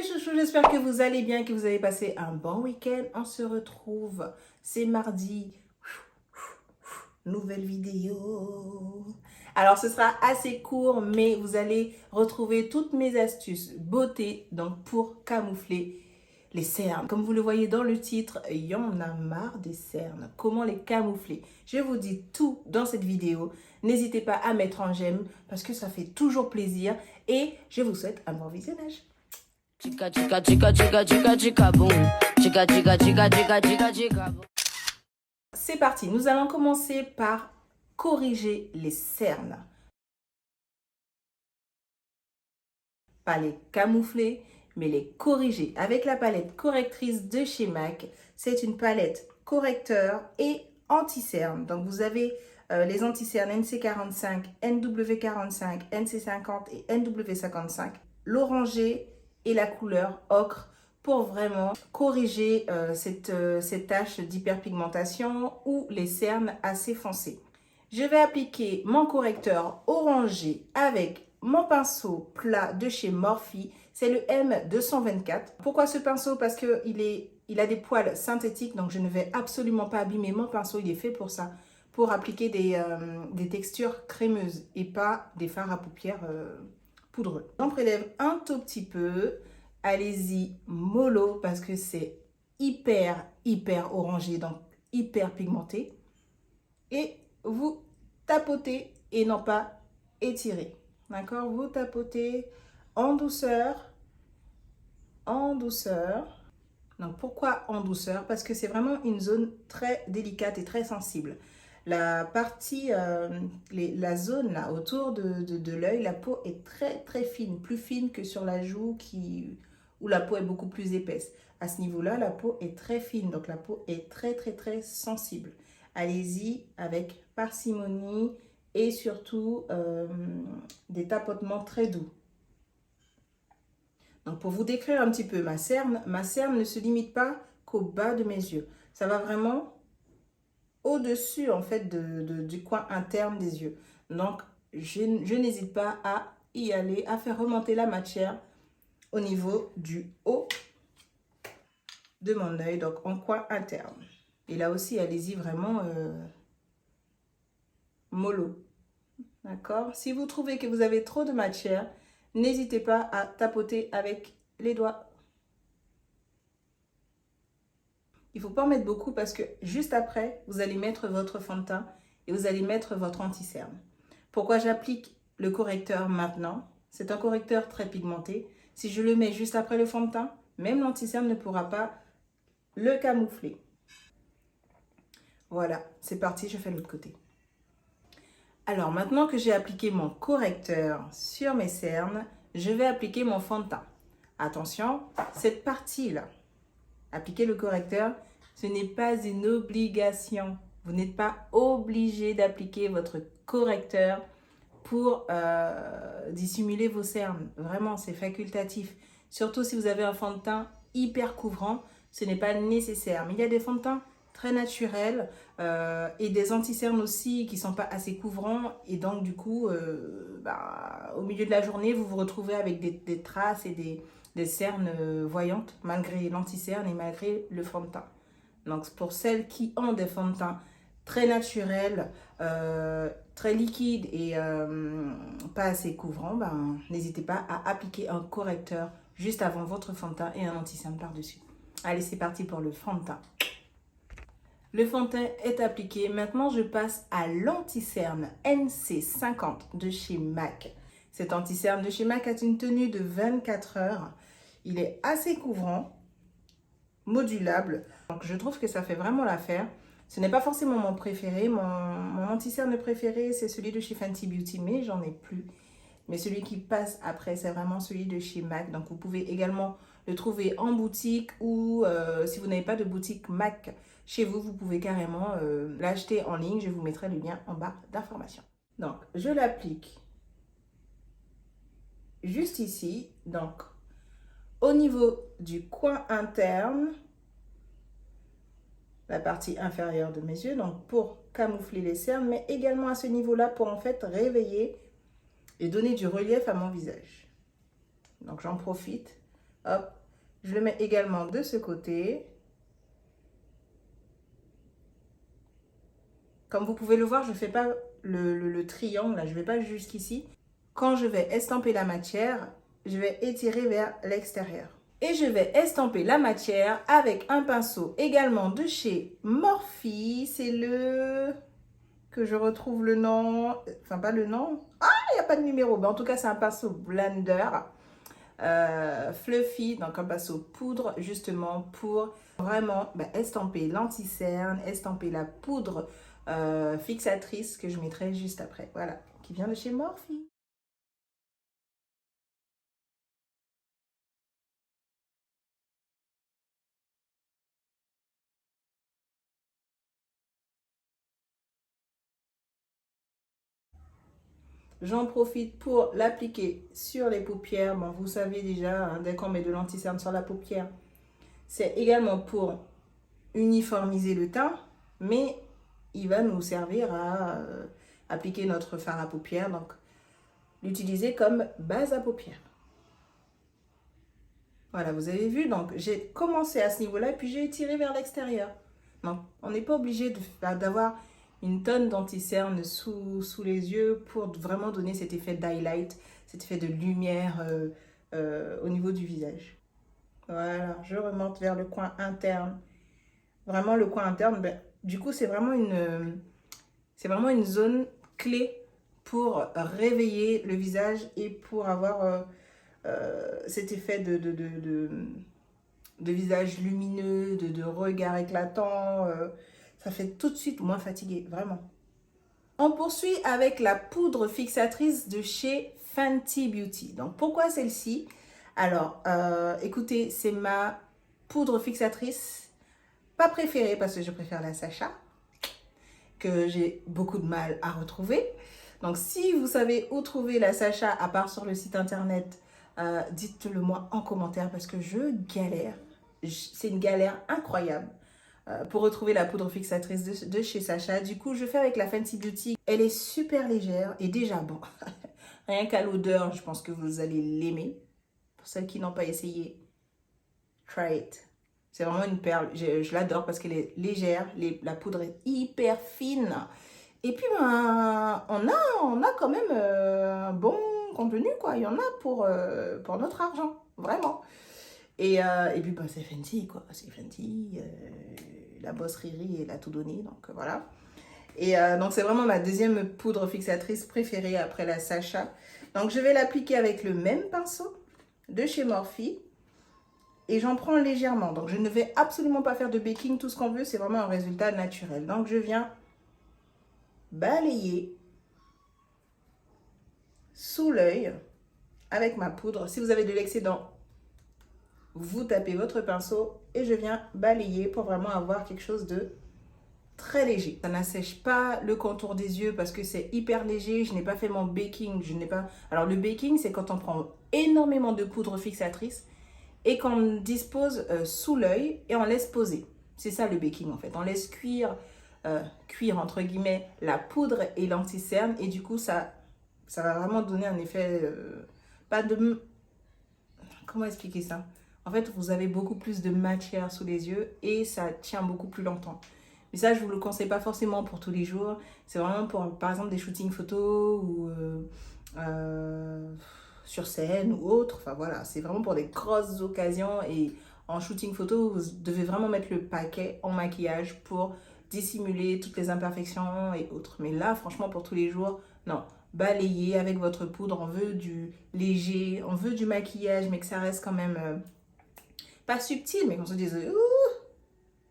chouchous, j'espère que vous allez bien, que vous avez passé un bon week-end. On se retrouve, c'est mardi, nouvelle vidéo. Alors ce sera assez court, mais vous allez retrouver toutes mes astuces beauté donc pour camoufler les cernes. Comme vous le voyez dans le titre, il y en a marre des cernes. Comment les camoufler? Je vous dis tout dans cette vidéo. N'hésitez pas à mettre un j'aime parce que ça fait toujours plaisir et je vous souhaite un bon visionnage. Chica, chica, chica, chica, chica, chica, boom. Chica, chica, chica, chica, chica, chica, boom. C'est parti, nous allons commencer par corriger les cernes. Pas les camoufler, mais les corriger. Avec la palette correctrice de chez MAC, c'est une palette correcteur et anti-cerne. Donc vous avez les anti-cernes NC45, NW45, NC50 et NW55. L'orangé et la couleur ocre pour vraiment corriger cette tache d'hyperpigmentation ou les cernes assez foncées. Je vais appliquer mon correcteur orangé avec mon pinceau plat de chez Morphe. C'est le M224. Pourquoi ce pinceau? Parce qu'il a des poils synthétiques, donc je ne vais absolument pas abîmer mon pinceau. Il est fait pour ça, pour appliquer des textures crémeuses et pas des fards à paupières poudreux. J'en prélève un tout petit peu. Allez-y mollo parce que c'est hyper orangé, donc hyper pigmenté. Et vous tapotez et non pas étirer. D'accord? Vous tapotez en douceur. En douceur. Donc pourquoi en douceur? Parce que c'est vraiment une zone très délicate et très sensible. La partie, la zone là autour de l'œil, la peau est très fine, plus fine que sur la joue où la peau est beaucoup plus épaisse. À ce niveau-là, la peau est très fine, donc la peau est très sensible. Allez-y avec parcimonie et surtout des tapotements très doux. Donc pour vous décrire un petit peu ma cerne ne se limite pas qu'au bas de mes yeux. Ça va vraiment au-dessus en fait du coin interne des yeux. Donc je n'hésite pas à y aller, à faire remonter la matière au niveau du haut de mon œil, donc en coin interne. Et là aussi, allez-y vraiment mollo. D'accord? Si vous trouvez que vous avez trop de matière, n'hésitez pas à tapoter avec les doigts. Il ne faut pas en mettre beaucoup parce que juste après, vous allez mettre votre fond de teint et vous allez mettre votre anti-cerne. Pourquoi j'applique le correcteur maintenant? C'est un correcteur très pigmenté. Si je le mets juste après le fond de teint, même l'anti-cerne ne pourra pas le camoufler. Voilà, c'est parti, je fais l'autre côté. Alors, maintenant que j'ai appliqué mon correcteur sur mes cernes, je vais appliquer mon fond de teint. Attention, cette partie-là, appliquer le correcteur, ce n'est pas une obligation. Vous n'êtes pas obligé d'appliquer votre correcteur pour dissimuler vos cernes. Vraiment, c'est facultatif. Surtout si vous avez un fond de teint hyper couvrant, ce n'est pas nécessaire. Mais il y a des fonds de teint très naturels et des anti-cernes aussi qui ne sont pas assez couvrants. Et donc, du coup, au milieu de la journée, vous vous retrouvez avec des traces et des cernes voyantes malgré l'anti-cerne et malgré le fond de teint. Donc, pour celles qui ont des fonds de teint très naturels, très liquides et pas assez couvrants, n'hésitez pas à appliquer un correcteur juste avant votre fond de teint et un anti-cerne par-dessus. Allez, c'est parti pour le fond de teint. Le fond de teint est appliqué. Maintenant, je passe à l'anti-cerne NC50 de chez MAC. Cet anti-cerne de chez MAC a une tenue de 24 heures. Il est assez couvrant, modulable. Donc, je trouve que ça fait vraiment l'affaire. Ce n'est pas forcément mon préféré. Mon anti-cerne préféré, c'est celui de chez Fenty Beauty, mais j'en ai plus. Mais celui qui passe après, c'est vraiment celui de chez MAC. Donc, vous pouvez également le trouver en boutique ou si vous n'avez pas de boutique MAC chez vous, vous pouvez carrément l'acheter en ligne. Je vous mettrai le lien en barre d'information. Donc, je l'applique juste ici. Donc, au niveau du coin interne, la partie inférieure de mes yeux, donc pour camoufler les cernes, mais également à ce niveau-là pour en fait réveiller et donner du relief à mon visage. Donc, j'en profite. Hop, je le mets également de ce côté. Comme vous pouvez le voir, je ne fais pas le triangle, là, je ne vais pas jusqu'ici. Quand je vais estamper la matière, je vais étirer vers l'extérieur. Et je vais estamper la matière avec un pinceau également de chez Morphe. C'est le... que je retrouve le nom... Enfin, pas le nom. Ah, il n'y a pas de numéro. Mais en tout cas, c'est un pinceau blender. Fluffy, donc un pinceau poudre, justement pour vraiment estamper l'anti-cerne, estamper la poudre fixatrice que je mettrai juste après. Voilà, qui vient de chez Morphe. J'en profite pour l'appliquer sur les paupières. Bon, vous savez déjà, hein, dès qu'on met de l'anti-cerne sur la paupière, c'est également pour uniformiser le teint, mais il va nous servir à appliquer notre fard à paupières, donc l'utiliser comme base à paupières. Voilà, vous avez vu, donc j'ai commencé à ce niveau-là, puis j'ai étiré vers l'extérieur. Donc, on n'est pas obligé d'avoir une tonne d'anti-cerne sous les yeux pour vraiment donner cet effet d'highlight, cet effet de lumière au niveau du visage. Voilà, je remonte vers le coin interne. Vraiment, le coin interne, du coup, c'est vraiment une zone clé pour réveiller le visage et pour avoir cet effet de visage lumineux, de regard éclatant. Ça fait tout de suite moins fatigué, vraiment. On poursuit avec la poudre fixatrice de chez Fenty Beauty. Donc, pourquoi celle-ci? Alors, écoutez, c'est ma poudre fixatrice, pas préférée parce que je préfère la Sacha, que j'ai beaucoup de mal à retrouver. Donc, si vous savez où trouver la Sacha, à part sur le site internet, dites-le moi en commentaire parce que je galère. C'est une galère incroyable pour retrouver la poudre fixatrice de chez Sacha. Du coup, je fais avec la Fenty Beauty. Elle est super légère et déjà, bon, rien qu'à l'odeur, je pense que vous allez l'aimer. Pour celles qui n'ont pas essayé, try it. C'est vraiment une perle. Je l'adore parce qu'elle est légère. La poudre est hyper fine. Et puis, on a quand même un bon contenu, quoi. Il y en a pour notre argent, vraiment. Et puis, c'est Fenty, quoi. C'est Fenty. La boss Riri, elle a tout donné, donc voilà. Et donc, c'est vraiment ma deuxième poudre fixatrice préférée après la Sacha. Donc, je vais l'appliquer avec le même pinceau de chez Morphe. Et j'en prends légèrement. Donc, je ne vais absolument pas faire de baking. Tout ce qu'on veut, c'est vraiment un résultat naturel. Donc, je viens balayer sous l'œil avec ma poudre. Si vous avez de l'excédent, vous tapez votre pinceau et je viens balayer pour vraiment avoir quelque chose de très léger. Ça n'assèche pas le contour des yeux parce que c'est hyper léger. Je n'ai pas fait mon baking. Alors, le baking, c'est quand on prend énormément de poudre fixatrice et qu'on dispose sous l'œil et on laisse poser. C'est ça le baking en fait. On laisse cuire entre guillemets la poudre et l'anti-cerne et du coup ça va vraiment donner un effet pas de... Comment expliquer ça? En fait, vous avez beaucoup plus de matière sous les yeux et ça tient beaucoup plus longtemps. Mais ça, je ne vous le conseille pas forcément pour tous les jours. C'est vraiment pour, par exemple, des shootings photos ou sur scène ou autre. Enfin voilà, c'est vraiment pour des grosses occasions. Et en shooting photo, vous devez vraiment mettre le paquet en maquillage pour dissimuler toutes les imperfections et autres. Mais là, franchement, pour tous les jours, non. Balayez avec votre poudre. On veut du léger, on veut du maquillage, mais que ça reste quand même pas subtil, mais qu'on se dise ouh,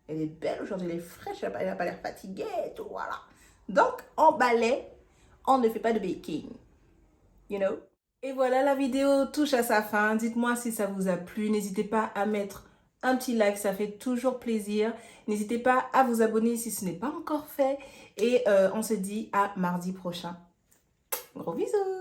elle est belle aujourd'hui, elle est fraîche, elle n'a pas l'air fatiguée et tout, voilà. Donc, on balaie, on ne fait pas de baking, you know. Et voilà, la vidéo touche à sa fin. Dites-moi si ça vous a plu. N'hésitez pas à mettre un petit like, ça fait toujours plaisir. N'hésitez pas à vous abonner si ce n'est pas encore fait. Et on se dit à mardi prochain. Gros bisous!